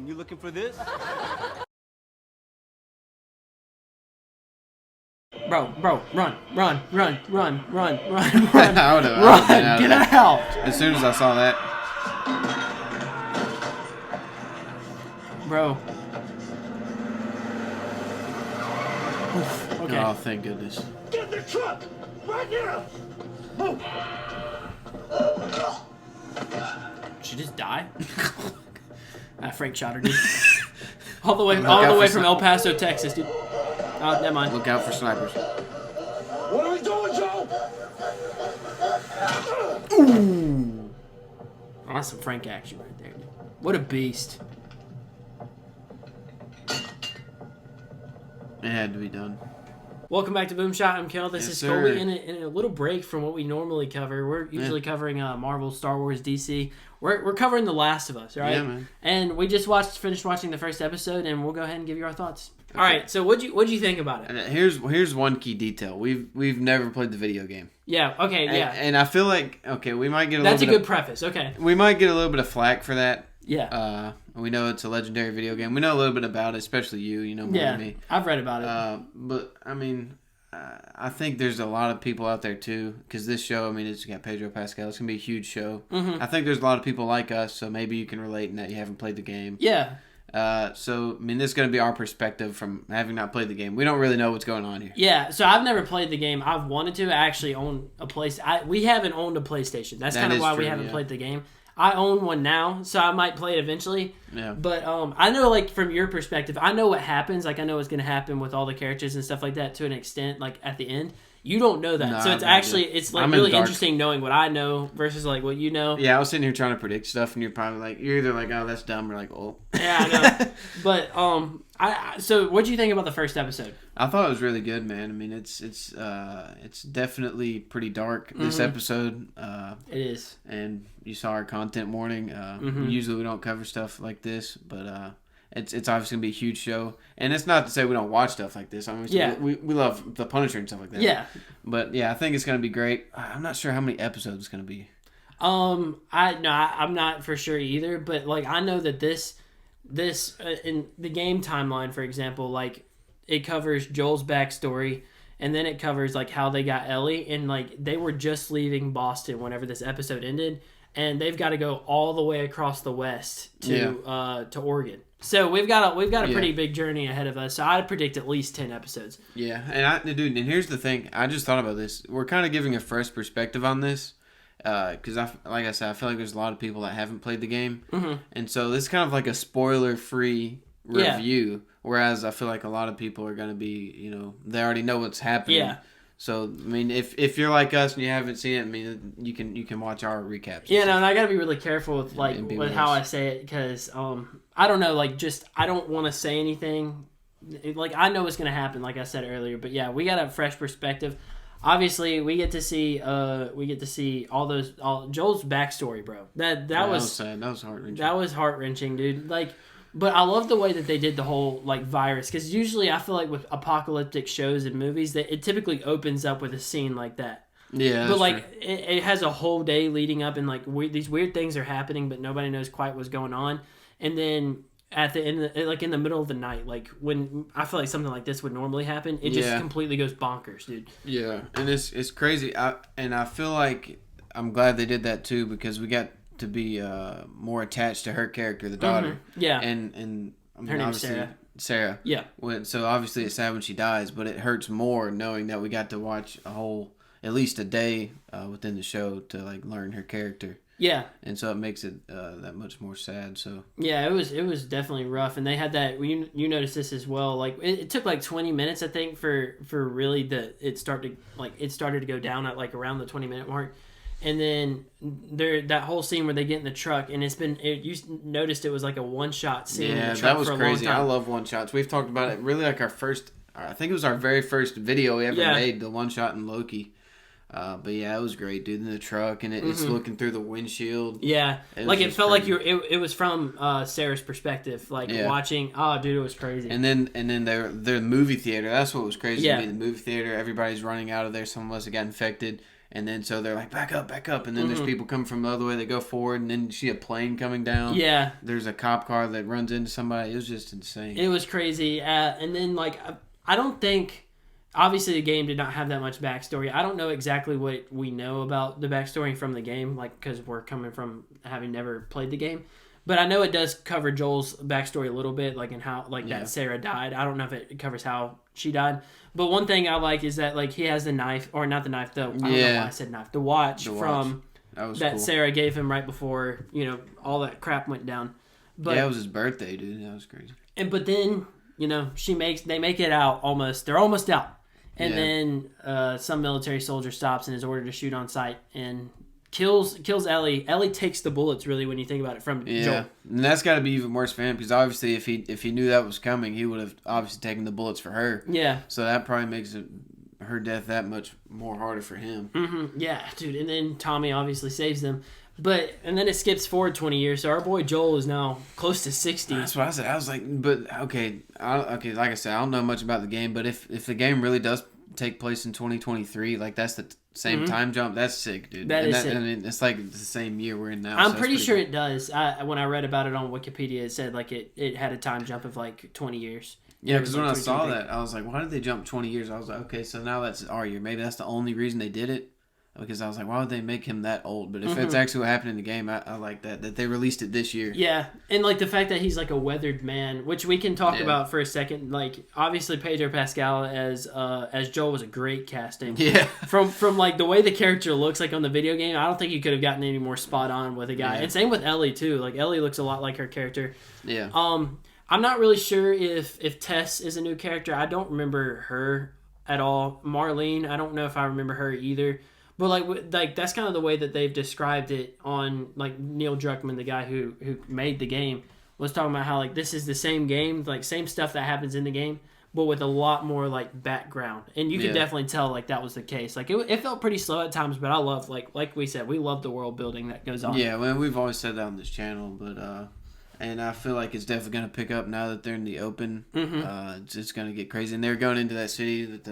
You looking for this? Bro, run. I would've Run, been out of get there. out. As soon as I saw that, Bro. Oof, okay. oh, thank goodness. Get in the truck! Right now! Move! Did she just die? Frank shot her, dude. all the way for from El Paso, Texas, dude. Oh, never mind. Look out for snipers. What are we doing, Joe? Ooh. Oh, that's some Frank action right there, dude. What a beast. It had to be done. Welcome back to BoomShot. I'm Kel. This Yes, is sir. Colby. In a little break from what we normally cover. We're usually covering Marvel, Star Wars, DC. We're covering The Last of Us, right? Yeah, man. And we just finished watching the first episode, and we'll go ahead and give you our thoughts. Okay. All right. So what'd you think about it? And here's one key detail. We've never played the video game. Yeah. Okay. Yeah. And I feel like we might get That's a good preface. Okay. We might get a little bit of flack for that. Yeah. We know it's a legendary video game. We know a little bit about it, especially you know more than me. I've read about it. But I mean, I think there's a lot of people out there too, because this show, I mean, it's got Pedro Pascal. It's gonna be a huge show. Mm-hmm. I think there's a lot of people like us, so maybe you can relate in that you haven't played the game. Yeah. So I mean, this is gonna be our perspective from having not played the game. We don't really know what's going on here. Yeah. So I've never played the game. I've wanted to. I actually own a we haven't owned a PlayStation. That's kind of why we haven't played the game. I own one now, so I might play it eventually. Yeah. But I know, like, from your perspective, I know what happens. Like, I know what's going to happen with all the characters and stuff like that to an extent, like, at the end. You don't know that. No, so it's actually, it's, like, really interesting knowing what I know versus, like, what you know. Yeah, I was sitting here trying to predict stuff, and you're probably like, you're either like, oh, that's dumb, or like, oh. Yeah, I know. But, so what do you think about the first episode? I thought it was really good, man. I mean, it's definitely pretty dark, this episode. It is. And you saw our content warning. Usually we don't cover stuff like this, but it's obviously going to be a huge show. And it's not to say we don't watch stuff like this. I mean, we love The Punisher and stuff like that. Yeah. But, yeah, I think it's going to be great. I'm not sure how many episodes it's going to be. I'm not for sure either, but, like, I know that this in the game timeline, for example, like, it covers Joel's backstory, and then it covers, like, how they got Ellie, and, like, they were just leaving Boston whenever this episode ended, and they've got to go all the way across the west to Oregon. So we've got a pretty big journey ahead of us. So I'd predict at least 10 episodes. Yeah, and here's the thing. I just thought about this. We're kind of giving a fresh perspective on this. Because like I said, I feel like there's a lot of people that haven't played the game, and so this is kind of like a spoiler-free review. Whereas I feel like a lot of people are going to be, they already know what's happening. Yeah. So I mean, if you're like us and you haven't seen it, I mean, you can watch our recaps. Yeah, no, and I got to be really careful with with how I say it because I don't know, like I don't want to say anything. Like I know what's going to happen, like I said earlier, but yeah, we got a fresh perspective. Obviously, we get to see all Joel's backstory, bro. That was sad. That was heart-wrenching. That was heart-wrenching, dude. Like, but I love the way that they did the whole like virus because usually I feel like with apocalyptic shows and movies that it typically opens up with a scene like that. Yeah, but like it has a whole day leading up and like these weird things are happening, but nobody knows quite what's going on, and then. At the end, like in the middle of the night, like when I feel like something like this would normally happen, it just completely goes bonkers, dude. Yeah, and it's crazy. I feel like I'm glad they did that too because we got to be more attached to her character, the daughter. Yeah, and I mean, her name's Sarah. Sarah. Yeah. So obviously it's sad when she dies, but it hurts more knowing that we got to watch at least a day within the show to like learn her character. Yeah, and so it makes it that much more sad. So yeah, it was definitely rough, and they had that. You noticed this as well. Like it took like 20 minutes, I think, for really it started to go down at like around the 20-minute mark, and then that whole scene where they get in the truck, and you noticed it was like a one-shot scene. Yeah, in the truck that was for a crazy. long time. I love one-shots. We've talked about it. Really, like I think it was our very first video we ever made, the one-shot in Loki. But yeah, it was great, dude. In the truck, and it's looking through the windshield. Yeah, it felt crazy. Like it was from Sarah's perspective, watching. Oh, dude, it was crazy. And then the movie theater. That's what was crazy. Yeah, to me, the movie theater. Everybody's running out of there. Some of us got infected, And then so they're like, back up. And then there's people coming from the other way that go forward. And then you see a plane coming down. Yeah. There's a cop car that runs into somebody. It was just insane. It was crazy. And then, like, I don't think... Obviously, the game did not have that much backstory. I don't know exactly what we know about the backstory from the game, like, because we're coming from having never played the game. But I know it does cover Joel's backstory a little bit, like, in how, like, that Sarah died. I don't know if it covers how she died. But one thing I like is that, like, he has the knife, or not the knife, though. I don't know why I said knife. The watch from that cool. Sarah gave him right before, you know, all that crap went down. But, yeah, it was his birthday, dude. That was crazy. But then, you know, they make it out almost. They're almost out. And then some military soldier stops and is ordered to shoot on sight and kills Ellie. Ellie takes the bullets, really, when you think about it, from Joel. And that's got to be even worse for him because obviously if he knew that was coming, he would have obviously taken the bullets for her. Yeah. So that probably makes her death that much more harder for him. Mm-hmm. Yeah, dude. And then Tommy obviously saves them. And then it skips forward 20 years, so our boy Joel is now close to 60. That's what I said. I was like, but okay, like I said, I don't know much about the game, but if the game really does take place in 2023, like that's the same time jump, that's sick, dude. That is sick. I mean, it's like the same year we're in now. I'm pretty sure it does. When I read about it on Wikipedia, it said like it had a time jump of like 20 years. Yeah, because when I saw that, I was like, why did they jump 20 years? I was like, okay, so now that's our year. Maybe that's the only reason they did it. Because I was like, why would they make him that old? But if it's actually what happened in the game, I like that they released it this year. Yeah, and like the fact that he's like a weathered man, which we can talk about for a second. Like obviously Pedro Pascal as Joel was a great casting. Yeah. From like the way the character looks like on the video game, I don't think you could have gotten any more spot on with a guy. And same with Ellie too. Like Ellie looks a lot like her character. Yeah. I'm not really sure if Tess is a new character. I don't remember her at all. Marlene, I don't know if I remember her either. But like that's kind of the way that they've described it on like Neil Druckmann, the guy who made the game, was talking about how like this is the same game, like same stuff that happens in the game, but with a lot more like background, and you can definitely tell like that was the case. Like it felt pretty slow at times, but I love like we said, we love the world building that goes on. Yeah, well, we've always said that on this channel, but and I feel like it's definitely going to pick up now that they're in the open. It's going to get crazy, and they're going into that city that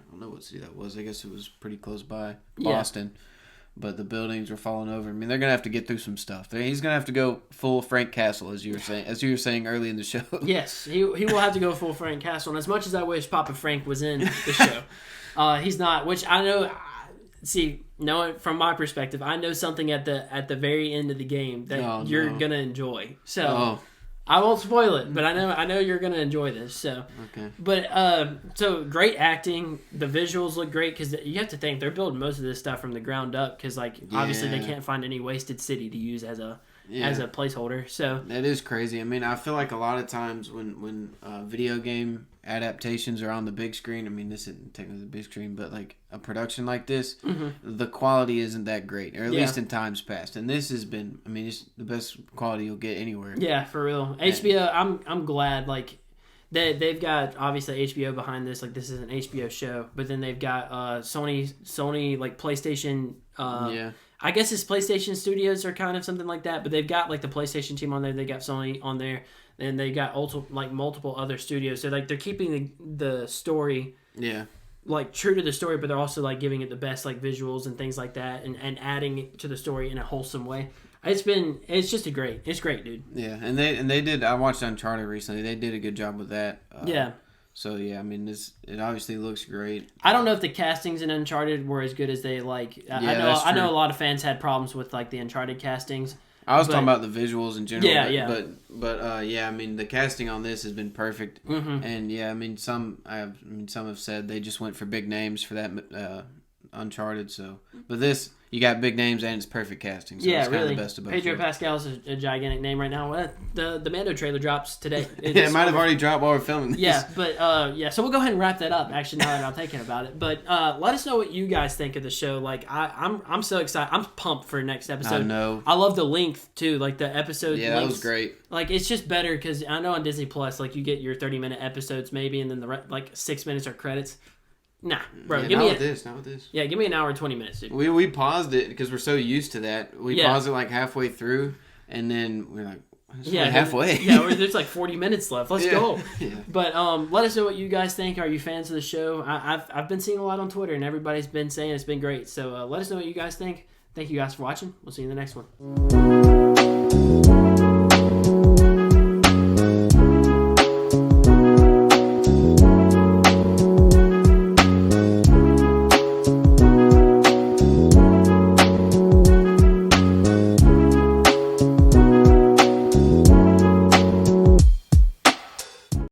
I don't know what city that was. I guess it was pretty close by Boston. Yeah. But the buildings were falling over. I mean, they're going to have to get through some stuff. He's going to have to go full Frank Castle, as you were saying early in the show. Yes, he will have to go full Frank Castle. And as much as I wish Papa Frank was in the show, he's not, which I know... See, knowing from my perspective, I know something at the very end of the game that you're going to enjoy. So... I won't spoil it, but I know you're gonna enjoy this. So, okay. But so great acting. The visuals look great because you have to think they're building most of this stuff from the ground up because obviously they can't find any wasted city to use as a placeholder. So that is crazy. I mean, I feel like a lot of times when video game adaptations are on the big screen. I mean, this isn't technically the big screen, but like a production like this, the quality isn't that great, or at least in times past. And this has been, I mean, it's the best quality you'll get anywhere. Yeah, for real. HBO, I'm glad like they've got obviously HBO behind this. Like this is an HBO show, but then they've got Sony like PlayStation. I guess it's PlayStation Studios or kind of something like that. But they've got like the PlayStation team on there. They got Sony on there. And they got also like multiple other studios. So like they're keeping the story like true to the story, but they're also like giving it the best like visuals and things like that, and adding it to the story in a wholesome way. It's great, dude. Yeah, and they did. I watched Uncharted recently. They did a good job with that. So yeah, I mean, it obviously looks great. I don't know if the castings in Uncharted were as good as they like. I know a lot of fans had problems with like the Uncharted castings. I was talking about the visuals in general. But I mean, the casting on this has been perfect. And yeah, I mean, some have said they just went for big names for that Uncharted. So, but this, you got big names and it's perfect casting. So it's kind of the best of both. Pedro Pascal's a gigantic name right now. The Mando trailer drops today. It might have already dropped while we're filming this. Yeah, but so we'll go ahead and wrap that up. Actually, now that I'm thinking about it, but let us know what you guys think of the show. Like I'm so excited. I'm pumped for next episode. I know. I love the length too. Like the episode. Yeah, that was great. Like it's just better because I know on Disney Plus, like you get your 30-minute episodes maybe, and then like 6 minutes are credits. Nah, bro. Yeah, give not me with this. Yeah, give me an hour and 20 minutes, dude. We paused it because we're so used to that. We paused it like halfway through, and then we're like, We're halfway. There's like 40 minutes left. Let's go. Yeah. But let us know what you guys think. Are you fans of the show? I've been seeing a lot on Twitter, and everybody's been saying it's been great. So let us know what you guys think. Thank you guys for watching. We'll see you in the next one.